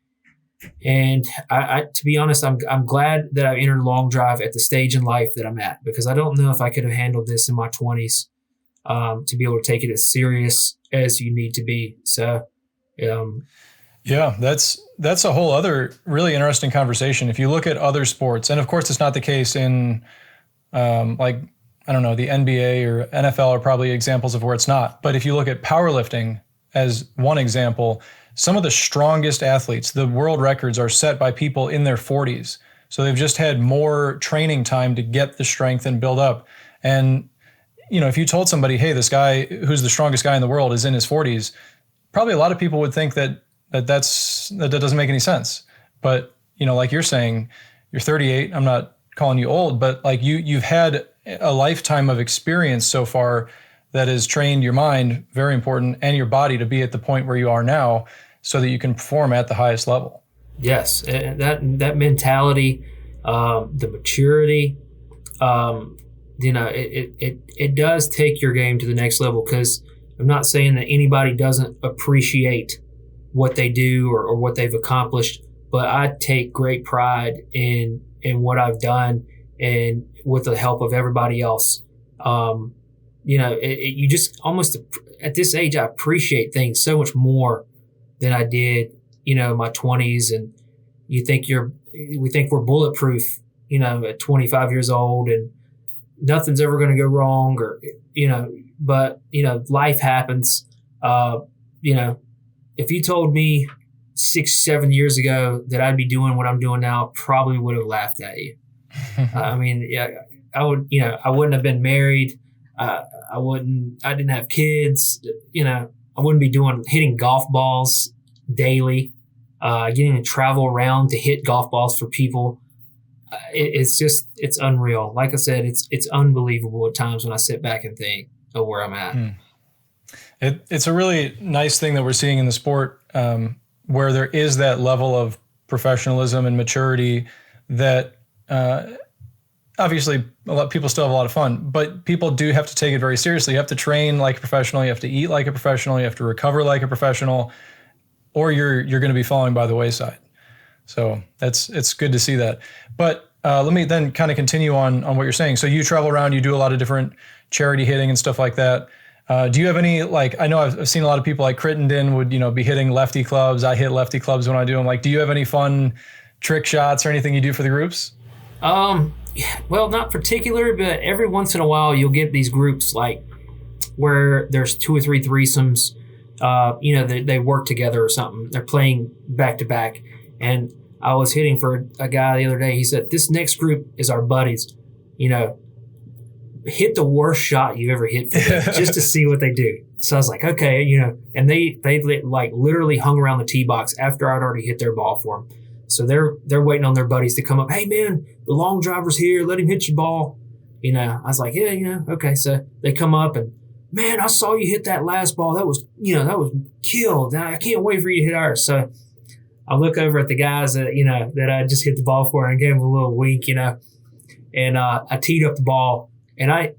And I to be honest, I'm glad that I entered long drive at the stage in life that I'm at, because I don't know if I could have handled this in my 20s, to be able to take it as serious as you need to be. So, yeah, that's a whole other really interesting conversation. If you look at other sports, and of course it's not the case in I don't know, the NBA or NFL are probably examples of where it's not. But if you look at powerlifting as one example, some of the strongest athletes, the world records are set by people in their 40s. So they've just had more training time to get the strength and build up. And, if you told somebody, hey, this guy who's the strongest guy in the world is in his 40s, probably a lot of people would think that doesn't make any sense. But, like you're saying, you're 38. I'm not calling you old, but like you've had a lifetime of experience so far that has trained your mind, very important, and your body to be at the point where you are now so that you can perform at the highest level. Yes. And that mentality, the maturity, it does take your game to the next level, because I'm not saying that anybody doesn't appreciate what they do or what they've accomplished, but I take great pride in what I've done, and with the help of everybody else. You just almost, at this age, I appreciate things so much more than I did, in my 20s. And we think we're bulletproof, at 25 years old, and nothing's ever going to go wrong, or, but life happens. If you told me 6-7 years ago that I'd be doing what I'm doing now, probably would have laughed at you. I mean, yeah, I would, I wouldn't have been married. I didn't have kids. I wouldn't be hitting golf balls daily, getting to travel around to hit golf balls for people. It's unreal. Like I said, it's unbelievable at times when I sit back and think of where I'm at. It's a really nice thing that we're seeing in the sport, where there is that level of professionalism and maturity that obviously a lot of people still have a lot of fun, but people do have to take it very seriously. You have to train like a professional, you have to eat like a professional, you have to recover like a professional, or you're going to be falling by the wayside. So it's good to see that. But let me then kind of continue on what you're saying. So you travel around, you do a lot of different charity hitting and stuff like that. Do you have any, I know I've seen a lot of people like Crittenden would, be hitting lefty clubs. I hit lefty clubs when I do them. Do you have any fun trick shots or anything you do for the groups? Well, not particular, but every once in a while you'll get these groups where there's 2 or 3 threesomes. They work together or something. They're playing back to back. And I was hitting for a guy the other day. He said, "This next group is our buddies. Hit the worst shot you've ever hit for them just to see what they do." So I was like, okay, and they literally hung around the tee box after I'd already hit their ball for them. So they're waiting on their buddies to come up. "Hey man, the long driver's here. Let him hit your ball." I was like, yeah, okay. So they come up and, "Man, I saw you hit that last ball. That was killed. I can't wait for you to hit ours." So I look over at the guys that I just hit the ball for and gave them a little wink, and I teed up the ball. And I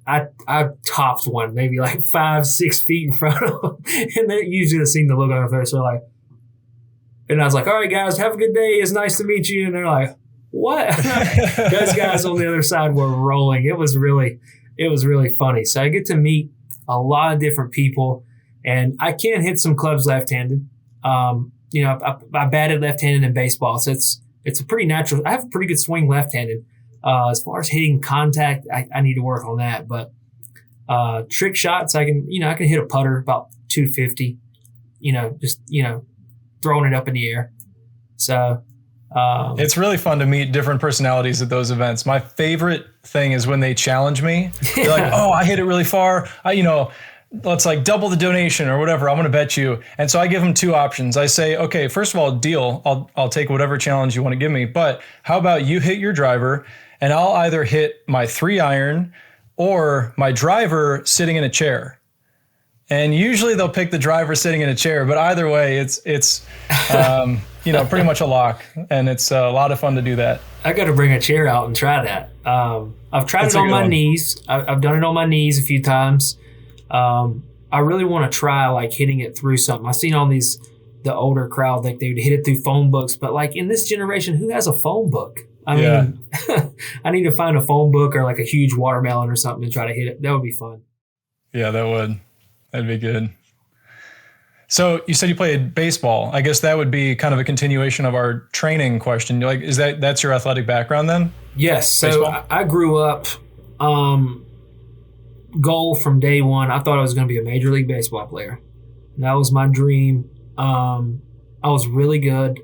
topped one, maybe 5-6 feet in front of them. And they usually seen the look on their face. They're like, and I was like, "All right, guys, have a good day. It's nice to meet you." And they're like, "What?" Those guys on the other side were rolling. It was really funny. So I get to meet a lot of different people, and I can hit some clubs left-handed. I batted left-handed in baseball, so it's a pretty natural. I have a pretty good swing left-handed. As far as hitting contact, I need to work on that. But trick shots, I can hit a putter about 250. Just throwing it up in the air. So it's really fun to meet different personalities at those events. My favorite thing is when they challenge me. They're like, "Oh, I hit it really far. Let's double the donation or whatever. I'm going to bet you." And so I give them 2 options. I say, "Okay, first of all, deal. I'll take whatever challenge you want to give me. But how about you hit your driver and I'll either hit my 3-iron or my driver sitting in a chair." And usually they'll pick the driver sitting in a chair, but either way, it's pretty much a lock, and it's a lot of fun to do that. I got to bring a chair out and try that. I've tried it on my knees. I've done it on my knees a few times. I really want to try hitting it through something. I've seen all the older crowd, they would hit it through phone books, but in this generation, who has a phone book? I mean, I need to find a phone book or a huge watermelon or something to try to hit it. That would be fun. Yeah, that'd be good. So you said you played baseball. I guess that would be kind of a continuation of our training question. That's your athletic background then? Yes. So I grew up, goal from day one, I thought I was going to be a Major League Baseball player. That was my dream. I was really good.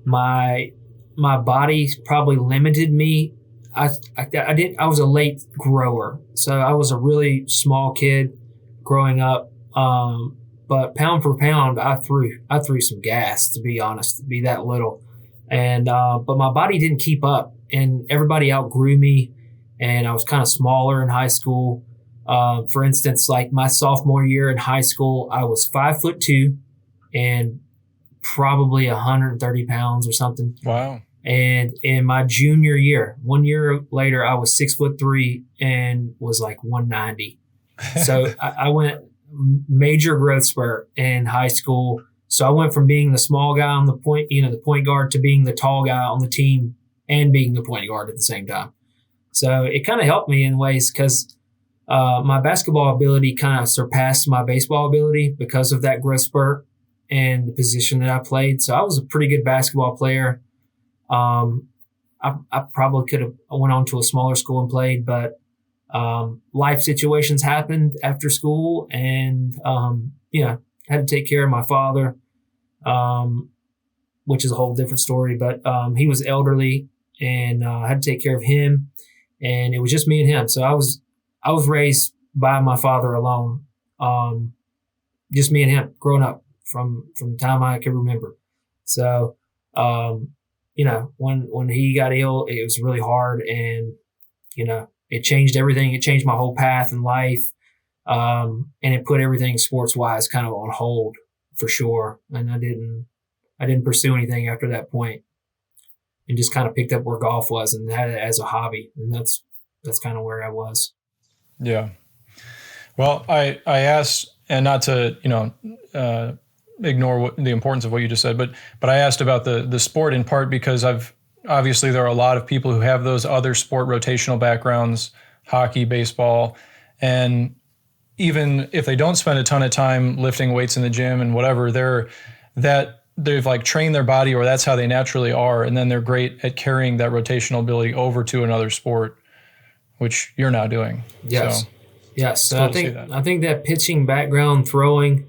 My body probably limited me. I was a late grower. So I was a really small kid growing up. But pound for pound, I threw some gas, to be honest, to be that little. And but my body didn't keep up, and everybody outgrew me, and I was kind of smaller in high school. For instance, my sophomore year in high school, I was 5'2" and probably 130 pounds or something. Wow. And in my junior year, 1 year later, I was 6'3" and was 190. So I went major growth spurt in high school. So I went from being the small guy on the point guard, to being the tall guy on the team and being the point guard at the same time. So it kind of helped me in ways because my basketball ability kind of surpassed my baseball ability because of that growth spurt and the position that I played. So I was a pretty good basketball player. I probably could have went on to a smaller school and played, but life situations happened after school, and had to take care of my father, which is a whole different story. But he was elderly, and I had to take care of him. and it was just me and him. So I was raised by my father alone, just me and him growing up from the time I can remember. So, when he got ill, it was really hard, and it changed everything. It changed my whole path in life, and it put everything sports wise kind of on hold for sure. And I didn't pursue anything after that point, and just kind of picked up where golf was and had it as a hobby, and that's kind of where I was. Yeah. Well, I asked, and not to ignore the importance of what you just said, but I asked about the sport in part because obviously there are a lot of people who have those other sport rotational backgrounds, hockey, baseball, and even if they don't spend a ton of time lifting weights in the gym and whatever, they've like trained their body, or that's how they naturally are, and then they're great at carrying that rotational ability over to another sport, which you're now doing. Yes. So, yes. So I think that pitching background, throwing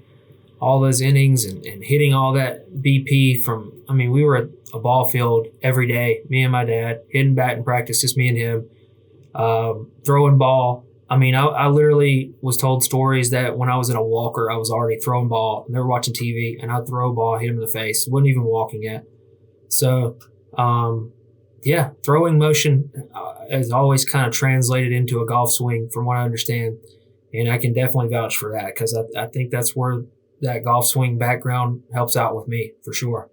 all those innings and hitting all that BP we were at a ball field every day, me and my dad, hitting bat in practice, just me and him, throwing ball. I literally was told stories that when I was in a walker, I was already throwing ball, and they were watching TV, and I'd throw a ball, hit him in the face. Wasn't even walking yet. So, throwing motion is always kind of translated into a golf swing from what I understand. And I can definitely vouch for that, because I think that's where that golf swing background helps out with me for sure.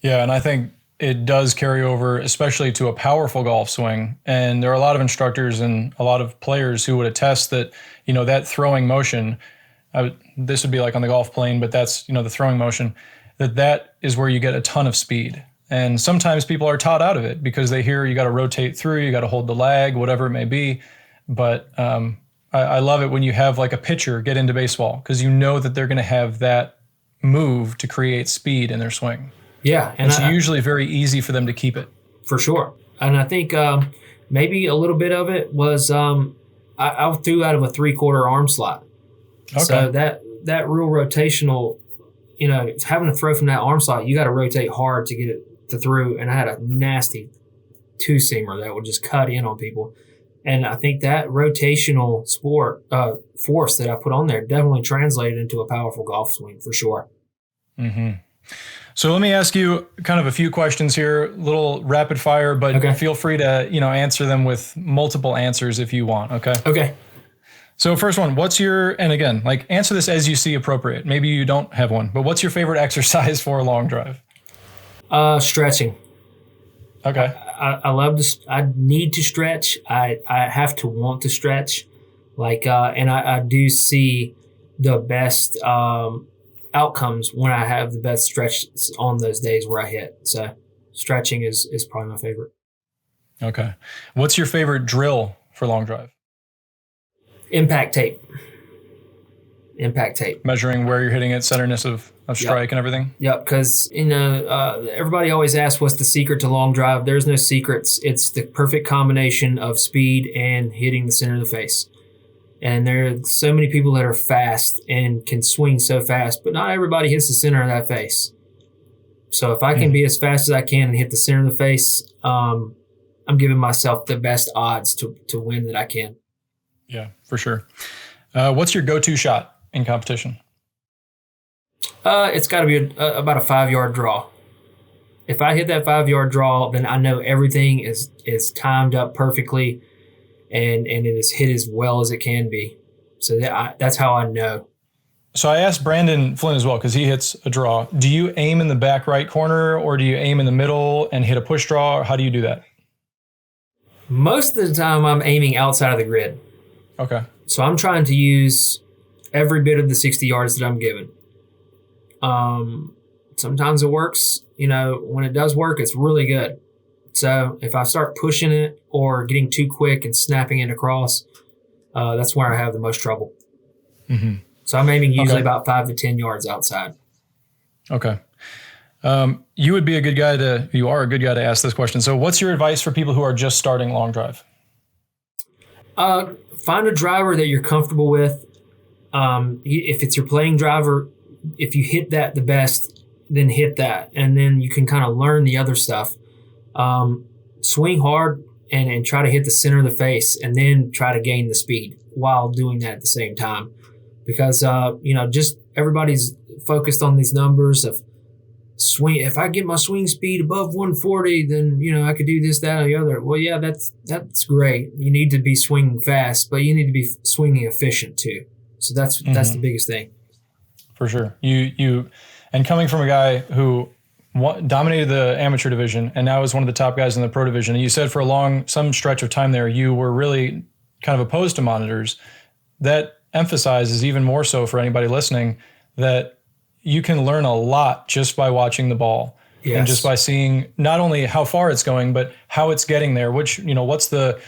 Yeah, and I think it does carry over, especially to a powerful golf swing. And there are a lot of instructors and a lot of players who would attest that, that throwing motion, this would be like on the golf plane, but that's, the throwing motion, that is where you get a ton of speed. And sometimes people are taught out of it because they hear you got to rotate through, you got to hold the lag, whatever it may be. But I love it when you have like a pitcher get into baseball, because you know that they're going to have that move to create speed in their swing. Yeah. And it's usually very easy for them to keep it. For sure. And I think maybe a little bit of it was I threw out of a 3/4 arm slot. Okay. So that real rotational, having to throw from that arm slot, you got to rotate hard to get it to through. And I had a nasty two-seamer that would just cut in on people. And I think that rotational force that I put on there definitely translated into a powerful golf swing for sure. Mm-hmm. So let me ask you kind of a few questions here, a little rapid fire, but okay, feel free to, answer them with multiple answers if you want. Okay. Okay. So first one, and again, answer this as you see appropriate. Maybe you don't have one, but what's your favorite exercise for a long drive? Stretching. Okay. I love to. I need to stretch. I have to want to stretch, and I do see the best outcomes when I have the best stretch on those days where I hit. So stretching is probably my favorite. Okay. What's your favorite drill for long drive? Impact tape. Measuring where you're hitting it, centerness of strike and everything? Yep, because, everybody always asks what's the secret to long drive. There's no secrets. It's the perfect combination of speed and hitting the center of the face. And there are so many people that are fast and can swing so fast, but not everybody hits the center of that face. So if I can be as fast as I can and hit the center of the face, I'm giving myself the best odds to win that I can. Yeah, for sure. What's your go-to shot in competition? It's got to be about a 5-yard draw. If I hit that 5-yard draw, then I know everything is timed up perfectly, and it is hit as well as it can be. So that's how I know. So I asked Brandon Flynn as well, because he hits a draw. Do you aim in the back right corner, or do you aim in the middle and hit a push draw, or how do you do that? Most of the time I'm aiming outside of the grid. Okay. So I'm trying to use every bit of the 60 yards that I'm given. Sometimes it works. When it does work, it's really good. So if I start pushing it or getting too quick and snapping it across, that's where I have the most trouble. Mm-hmm. So I'm aiming usually about 5 to 10 yards outside. Okay. You are a good guy to ask this question. So what's your advice for people who are just starting long drive? Find a driver that you're comfortable with. If it's your playing driver, if you hit that the best, then hit that. And then you can kind of learn the other stuff. Swing hard and try to hit the center of the face and then try to gain the speed while doing that at the same time. Because, just everybody's focused on these numbers of swing. If I get my swing speed above 140, then, I could do this, that, or the other. Well, yeah, that's great. You need to be swinging fast, but you need to be swinging efficient too. So that's the biggest thing. For sure. And coming from a guy who dominated the amateur division and now is one of the top guys in the pro division, and you said for some stretch of time there, you were really kind of opposed to monitors. That emphasizes even more so for anybody listening that you can learn a lot just by watching the ball. Yes. And just by seeing not only how far it's going, but how it's getting there, which, what's the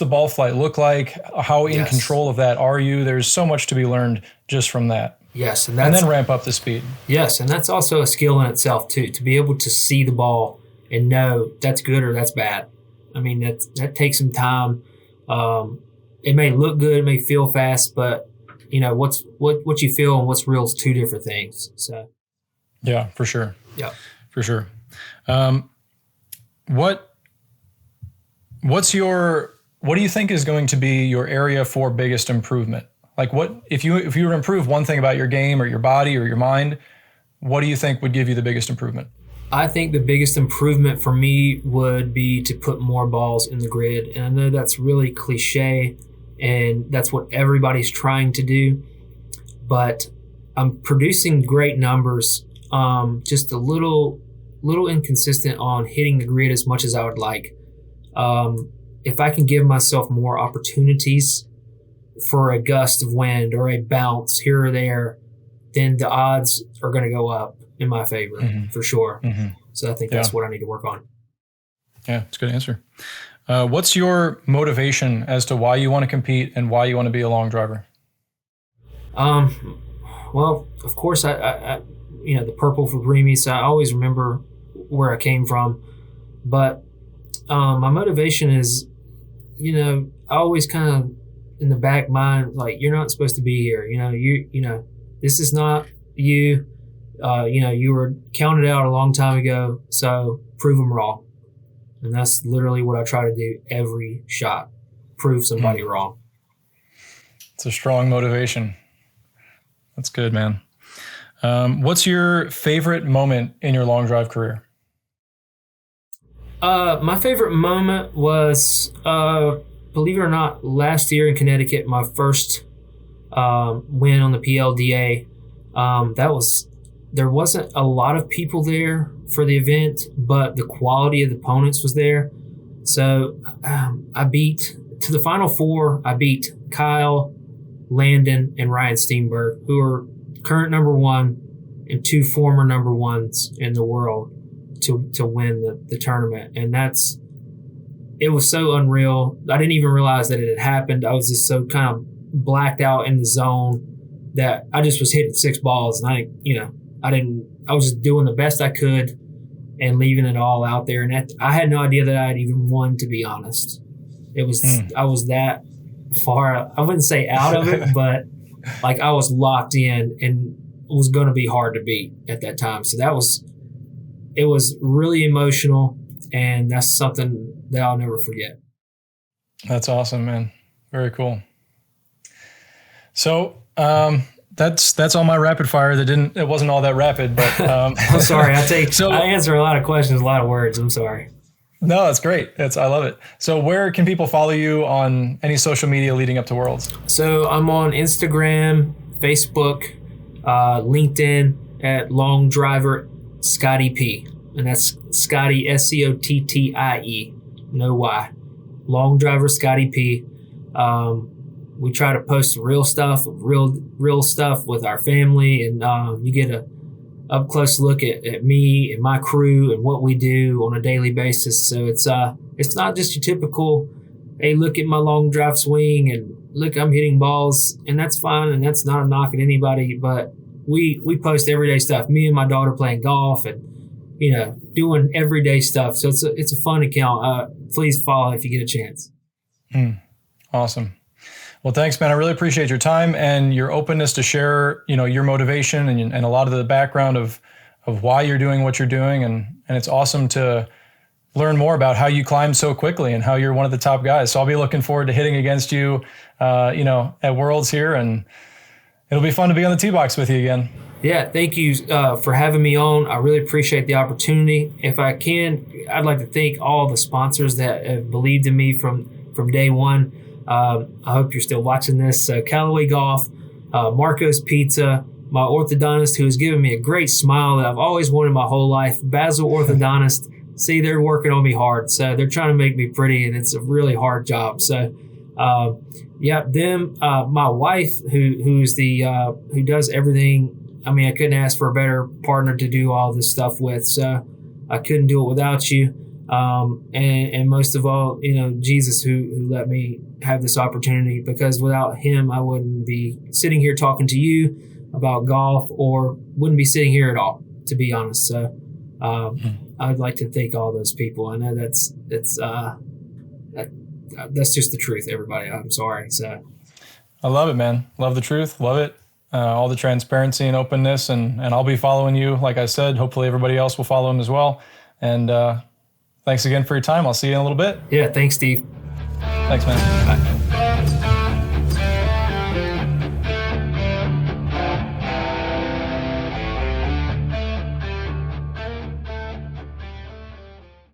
ball flight look like? How in control of that are you? There's so much to be learned just from that. Yes. And then ramp up the speed. Yes. And that's also a skill in itself too, to be able to see the ball and know that's good or that's bad. I mean, that takes some time. It may look good, it may feel fast, but what you feel and what's real is two different things. So. Yeah, for sure. Yeah. For sure. What do you think is going to be your area for biggest improvement? Like if you were to improve one thing about your game or your body or your mind, what do you think would give you the biggest improvement? I think the biggest improvement for me would be to put more balls in the grid. And I know that's really cliche and that's what everybody's trying to do, but I'm producing great numbers. Just a little inconsistent on hitting the grid as much as I would like. If I can give myself more opportunities for a gust of wind or a bounce here or there, then the odds are going to go up in my favor for sure. Mm-hmm. So I think that's what I need to work on. Yeah, it's a good answer. What's your motivation as to why you want to compete and why you want to be a long driver? Well, of course, I the purple for Breamy, so I always remember where I came from. But my motivation is, I always kind of in the back mind, like, you're not supposed to be here. This is not you. You were counted out a long time ago, so prove them wrong. And that's literally what I try to do every shot, prove somebody wrong. It's a strong motivation. That's good, man. What's your favorite moment in your long drive career? My favorite moment was, believe it or not, last year in Connecticut, my first win on the PLDA. There wasn't a lot of people there for the event, but the quality of the opponents was there. So to the final four, I beat Kyle, Landon, and Ryan Steenberg, who are current number one and two former number ones in the world to win the tournament. And it was so unreal. I didn't even realize that it had happened. I was just so kind of blacked out in the zone that I just was hitting 6 balls, and I was just doing the best I could and leaving it all out there. And I had no idea that I had even won, to be honest. I was that far, I wouldn't say out of it, but like I was locked in and it was going to be hard to beat at that time. So it was really emotional, and that's something that I'll never forget. That's awesome, man. Very cool. So, that's all my rapid fire. It wasn't all that rapid, but I'm sorry. I answer a lot of questions, a lot of words. I'm sorry. No, that's great. I love it. So where can people follow you on any social media leading up to Worlds? So I'm on Instagram, Facebook, LinkedIn at Long Driver Scottie P. And that's Scottie, Scottie, no Y. Long Driver Scottie P. We try to post real stuff with our family, and you get a up close look at me and my crew and what we do on a daily basis. So it's not just your typical, hey, look at my long drive swing and look, I'm hitting balls, and that's fine, and that's not a knock at anybody, but we post everyday stuff. Me and my daughter playing golf and doing everyday stuff. So it's a fun account. Please follow if you get a chance. Awesome. Well, thanks, man. I really appreciate your time and your openness to share, your motivation and a lot of the background of why you're doing what you're doing. And it's awesome to learn more about how you climbed so quickly and how you're one of the top guys. So I'll be looking forward to hitting against you, at Worlds here, and it'll be fun to be on the tee box with you again. Yeah, thank you for having me on. I really appreciate the opportunity. If I can, I'd like to thank all the sponsors that have believed in me from day one. I hope you're still watching this. Callaway Golf, Marco's Pizza, my orthodontist who has given me a great smile that I've always wanted my whole life, Basil Orthodontist. See, they're working on me hard. So they're trying to make me pretty, and it's a really hard job. So, my wife who does everything. I mean, I couldn't ask for a better partner to do all this stuff with, so I couldn't do it without you. And most of all, Jesus, who let me have this opportunity, because without him, I wouldn't be sitting here talking to you about golf, or wouldn't be sitting here at all, to be honest. So I'd like to thank all those people. I know that's just the truth, everybody. I'm sorry. So I love it, man. Love the truth. Love it. All the transparency and openness, and I'll be following you. Like I said, hopefully everybody else will follow him as well. And thanks again for your time. I'll see you in a little bit. Yeah, thanks, Steve. Thanks, man. Bye.